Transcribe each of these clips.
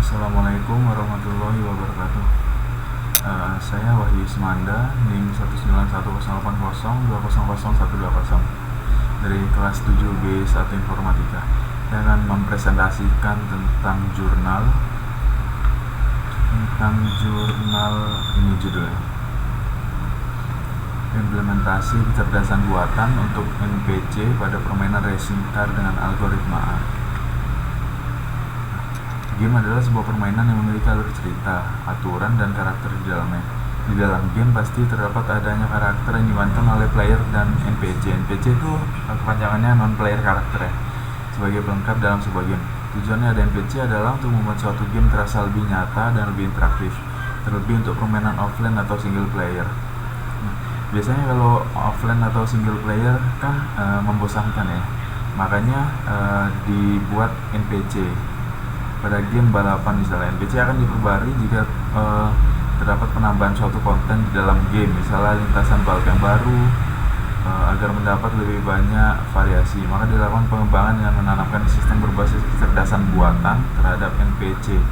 Assalamualaikum warahmatullahi wabarakatuh. Saya Wahyu Ismanda, NIM 1910802000120 dari kelas 7B1 Informatika. Saya akan mempresentasikan tentang jurnal ini judulnya. Implementasi kecerdasan buatan untuk NPC pada permainan racing car dengan algoritma A. Game adalah sebuah permainan yang memiliki alur cerita, aturan, dan karakter di dalamnya. Di dalam game pasti terdapat adanya karakter yang dimainkan oleh player dan NPC. NPC itu kepanjangannya non-player karakter ya, sebagai pelengkap dalam sebuah game. Tujuannya ada NPC adalah untuk membuat suatu game terasa lebih nyata dan lebih interaktif, terlebih untuk permainan offline atau single player. Biasanya kalau offline atau single player kan membosankan ya, makanya dibuat NPC. Pada game balapan misalnya, NPC akan diperbarui jika terdapat penambahan suatu konten di dalam game, misalnya lintasan balap yang baru, agar mendapat lebih banyak variasi. Maka dilakukan pengembangan dengan menanamkan sistem berbasis kecerdasan buatan terhadap NPC.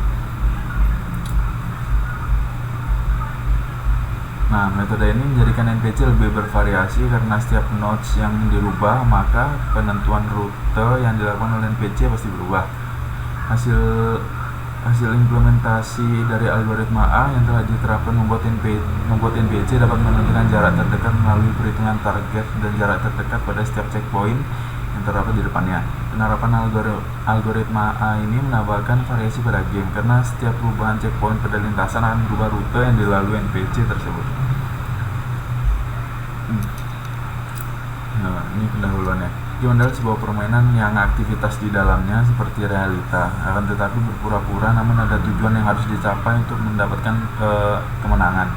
Nah, metode ini menjadikan NPC lebih bervariasi karena setiap nodes yang dirubah, maka penentuan rute yang dilakukan oleh NPC pasti berubah. Hasil implementasi dari algoritma A yang telah diterapkan membuat NPC dapat menentukan jarak terdekat melalui perhitungan target dan jarak terdekat pada setiap checkpoint yang terdapat di depannya. Penerapan algoritma A ini menambahkan variasi pada game karena setiap perubahan checkpoint pada lintasan akan berubah rute yang dilalui NPC tersebut. Nah, ini pendahuluannya. Game adalah sebuah permainan yang aktivitas di dalamnya seperti realita, akan tetapi berpura-pura, namun ada tujuan yang harus dicapai untuk mendapatkan kemenangan.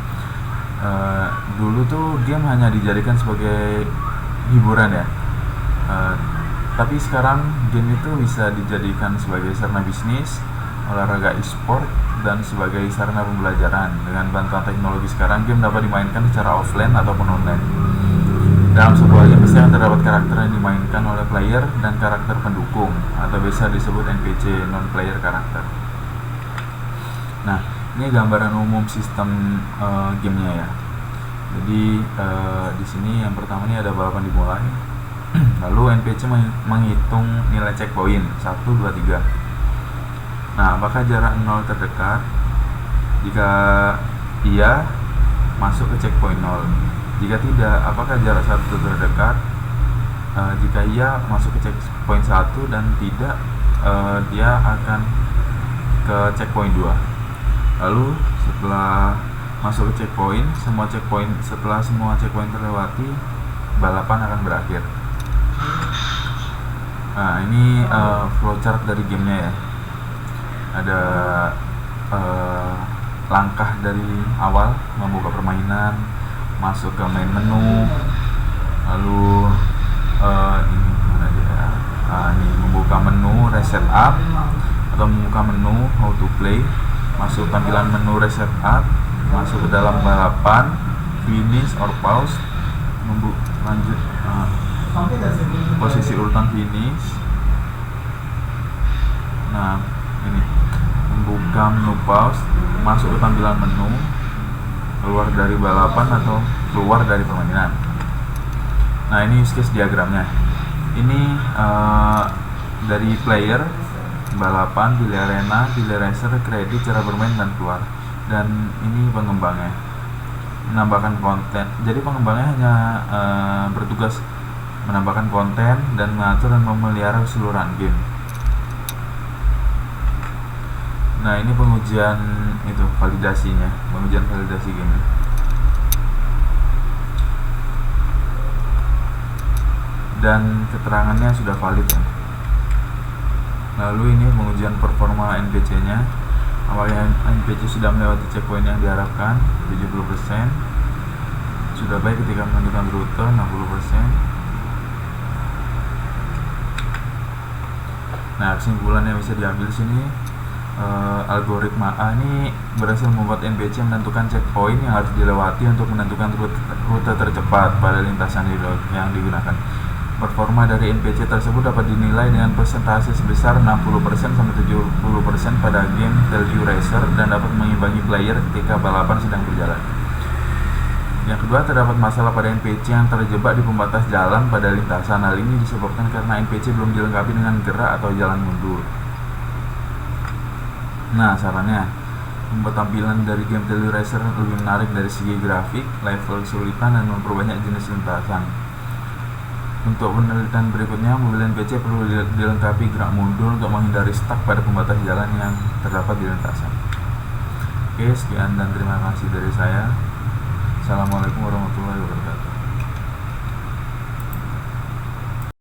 Dulu tuh game hanya dijadikan sebagai hiburan ya, tapi sekarang game itu bisa dijadikan sebagai sarana bisnis, olahraga e-sport, dan sebagai sarana pembelajaran. Dengan bantuan teknologi sekarang, game dapat dimainkan secara offline ataupun online. Dalam sebuah game pasti akan terdapat karakter yang dimainkan oleh player dan karakter pendukung, atau biasa disebut NPC, non-player karakter. Nah, ini gambaran umum sistem gamenya ya. Jadi di sini yang pertama ini ada balapan dimulai. Lalu NPC menghitung nilai checkpoint 1, 2, 3. Nah, apakah jarak 0 terdekat? Jika iya, masuk ke checkpoint 0. Jika tidak, apakah jarak 1 terdekat? Jika iya, masuk ke checkpoint 1, dan tidak, dia akan ke checkpoint 2. Lalu setelah masuk ke checkpoint, setelah semua checkpoint terlewati, balapan akan berakhir. Nah, ini flowchart dari gamenya ya. Ada langkah dari awal membuka permainan, masuk ke main menu, lalu ini mana dia? Ini membuka menu reset up atau membuka menu how to play, masuk tampilan menu reset up, masuk ke dalam balapan, finish or pause, lanjut posisi urutan finish. Nah, ini membuka menu pause, masuk ke tampilan menu, keluar dari balapan atau keluar dari permainan. Nah, ini use case diagramnya. Ini dari player, balapan, pilih arena, pilih racer, kredit, cara bermain, dan keluar. Dan ini pengembangnya, menambahkan konten. Jadi pengembangnya hanya bertugas menambahkan konten dan mengatur dan memelihara keseluruhan game. Nah, ini pengujian validasi game. Dan keterangannya sudah valid ya. Lalu ini pengujian performa NPC-nya. Awalnya NPC sudah melewati checkpoint yang diharapkan 70%. Sudah baik ketika menentukan rute 60%. Nah, kesimpulan yang bisa diambil sini, algoritma A ini berhasil membuat NPC menentukan checkpoint yang harus dilewati untuk menentukan rute tercepat pada lintasan yang digunakan. Performa dari NPC tersebut dapat dinilai dengan persentase sebesar 60% sampai 70% pada game Tell You Racer dan dapat mengimbangi player ketika balapan sedang berjalan. Yang kedua, terdapat masalah pada NPC yang terjebak di pembatas jalan pada lintasan. Hal ini disebabkan karena NPC belum dilengkapi dengan gerak atau jalan mundur. Nah, sarannya membuat tampilan dari game Tell You Racer lebih menarik dari segi grafik, level kesulitan, dan memperbanyak jenis lintasan. Untuk penelitian berikutnya, mobil NPC perlu dilengkapi gerak mundur untuk menghindari stuck pada pembatas jalan yang terdapat di lintasan. Oke, sekian dan terima kasih dari saya. Assalamualaikum warahmatullahi wabarakatuh.